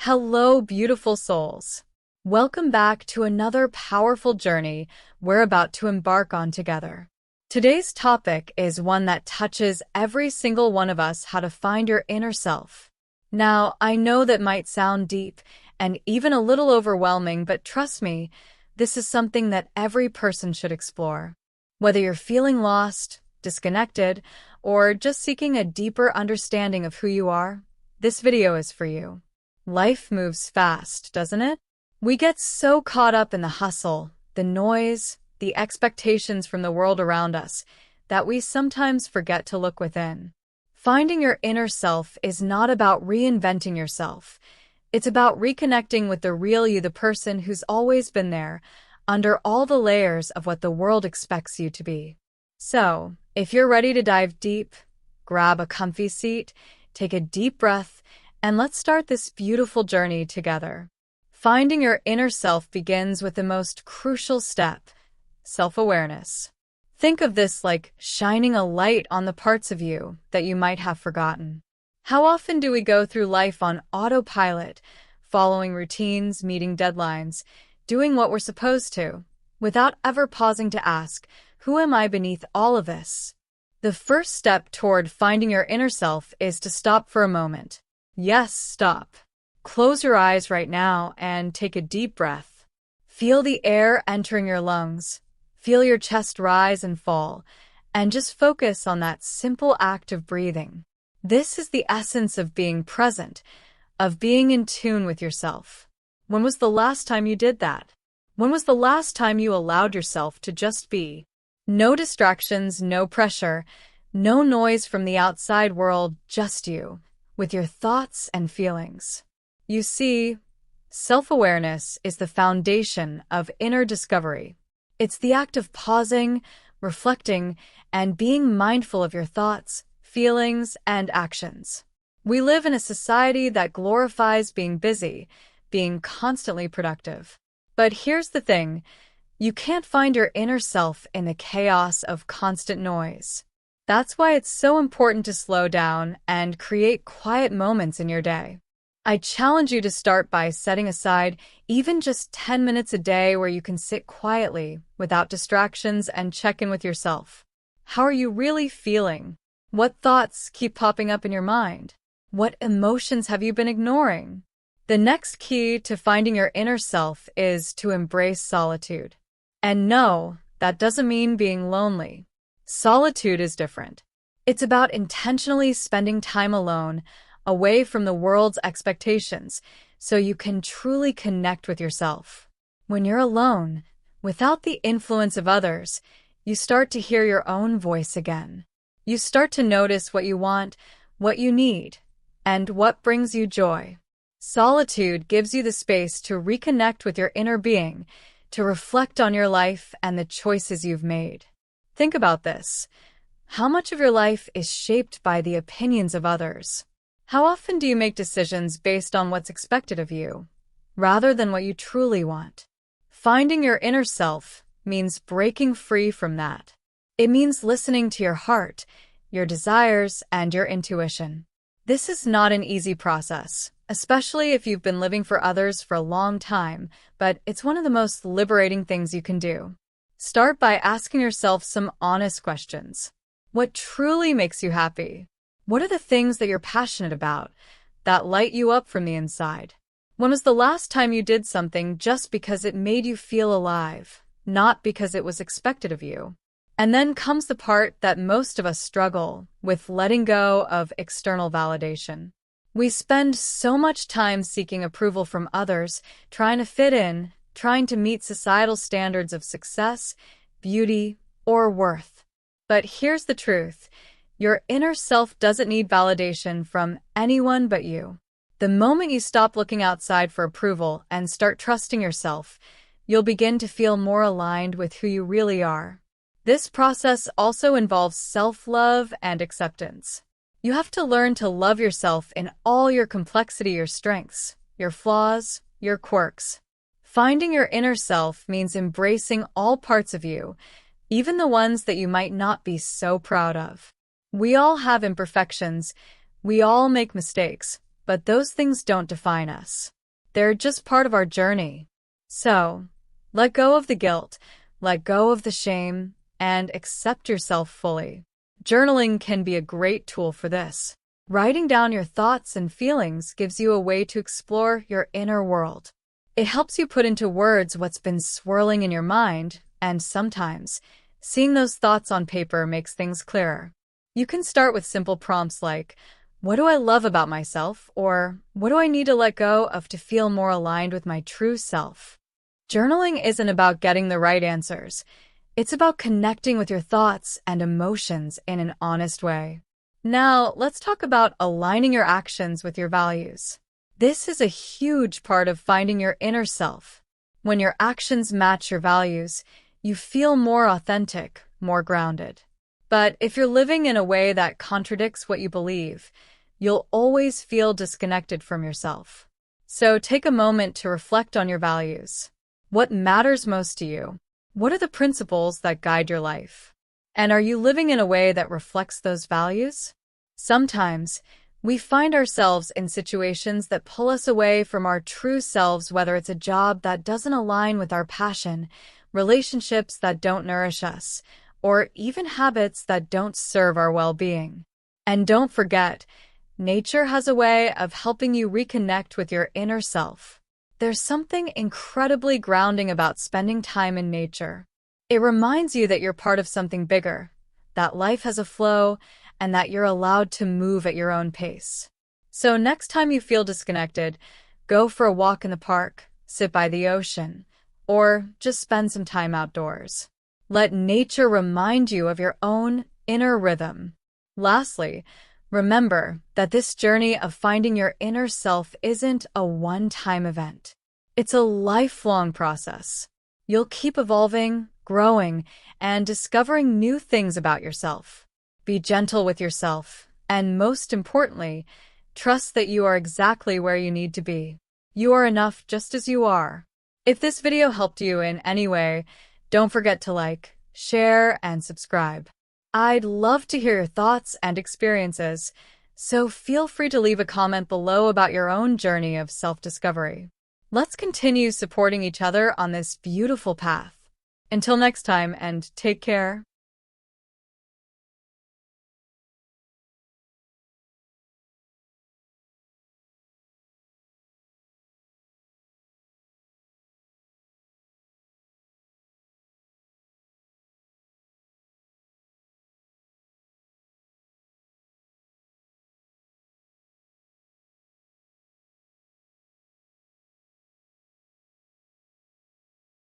Hello, beautiful souls. Welcome back to another powerful journey we're about to embark on together. Today's topic is one that touches every single one of us: how to find your inner self. Now, I know that might sound deep and even a little overwhelming, but trust me, this is something that every person should explore. Whether you're feeling lost, disconnected, or just seeking a deeper understanding of who you are, this video is for you. Life moves fast, doesn't it? We get so caught up in the hustle, the noise, the expectations from the world around us, that we sometimes forget to look within. Finding your inner self is not about reinventing yourself. It's about reconnecting with the real you, the person who's always been there, under all the layers of what the world expects you to be. So, if you're ready to dive deep, grab a comfy seat, take a deep breath, and let's start this beautiful journey together. Finding your inner self begins with the most crucial step: self-awareness. Think of this like shining a light on the parts of you that you might have forgotten. How often do we go through life on autopilot, following routines, meeting deadlines, doing what we're supposed to, without ever pausing to ask, who am I beneath all of this? The first step toward finding your inner self is to stop for a moment. Yes, stop. Close your eyes right now and take a deep breath. Feel the air entering your lungs. Feel your chest rise and fall, and just focus on that simple act of breathing. This is the essence of being present, of being in tune with yourself. When was the last time you did that? When was the last time you allowed yourself to just be? No distractions, no pressure, no noise from the outside world, just you, with your thoughts and feelings. You see, self-awareness is the foundation of inner discovery. It's the act of pausing, reflecting, and being mindful of your thoughts, feelings, and actions. We live in a society that glorifies being busy, being constantly productive. But here's the thing: you can't find your inner self in the chaos of constant noise. That's why it's so important to slow down and create quiet moments in your day. I challenge you to start by setting aside even just 10 minutes a day where you can sit quietly, without distractions, and check in with yourself. How are you really feeling? What thoughts keep popping up in your mind? What emotions have you been ignoring? The next key to finding your inner self is to embrace solitude. And no, that doesn't mean being lonely. Solitude is different. It's about intentionally spending time alone, away from the world's expectations, so you can truly connect with yourself. When you're alone, without the influence of others, you start to hear your own voice again. You start to notice what you want, what you need, and what brings you joy. Solitude gives you the space to reconnect with your inner being, to reflect on your life and the choices you've made. Think about this. How much of your life is shaped by the opinions of others? How often do you make decisions based on what's expected of you, rather than what you truly want? Finding your inner self means breaking free from that. It means listening to your heart, your desires, and your intuition. This is not an easy process, especially if you've been living for others for a long time, but it's one of the most liberating things you can do. Start by asking yourself some honest questions. What truly makes you happy? What are the things that you're passionate about, that light you up from the inside? When was the last time you did something just because it made you feel alive, not because it was expected of you? And then comes the part that most of us struggle with: letting go of external validation. We spend so much time seeking approval from others, trying to fit in, trying to meet societal standards of success, beauty, or worth. But here's the truth: your inner self doesn't need validation from anyone but you. The moment you stop looking outside for approval and start trusting yourself, you'll begin to feel more aligned with who you really are. This process also involves self-love and acceptance. You have to learn to love yourself in all your complexity, your strengths, your flaws, your quirks. Finding your inner self means embracing all parts of you, even the ones that you might not be so proud of. We all have imperfections. We all make mistakes. but those things don't define us. They're just part of our journey. So, let go of the guilt, let go of the shame, and accept yourself fully. Journaling can be a great tool for this. Writing down your thoughts and feelings gives you a way to explore your inner world. It helps you put into words what's been swirling in your mind, and sometimes, seeing those thoughts on paper makes things clearer. You can start with simple prompts like, "What do I love about myself?" or "What do I need to let go of to feel more aligned with my true self?" Journaling isn't about getting the right answers. It's about connecting with your thoughts and emotions in an honest way. Now, let's talk about aligning your actions with your values. This is a huge part of finding your inner self. When your actions match your values, you feel more authentic, more grounded. But if you're living in a way that contradicts what you believe, you'll always feel disconnected from yourself. So take a moment to reflect on your values. What matters most to you? What are the principles that guide your life? And are you living in a way that reflects those values? Sometimes, we find ourselves in situations that pull us away from our true selves, whether it's a job that doesn't align with our passion, relationships that don't nourish us, or even habits that don't serve our well-being. And don't forget, nature has a way of helping you reconnect with your inner self. There's something incredibly grounding about spending time in nature. It reminds you that you're part of something bigger, that life has a flow, and that you're allowed to move at your own pace. So next time you feel disconnected, go for a walk in the park, sit by the ocean, or just spend some time outdoors. Let nature remind you of your own inner rhythm. Lastly, remember that this journey of finding your inner self isn't a one-time event. It's a lifelong process. You'll keep evolving, growing, and discovering new things about yourself. Be gentle with yourself, and most importantly, trust that you are exactly where you need to be. You are enough just as you are. If this video helped you in any way, don't forget to like, share, and subscribe. I'd love to hear your thoughts and experiences, so feel free to leave a comment below about your own journey of self-discovery. Let's continue supporting each other on this beautiful path. Until next time, and take care.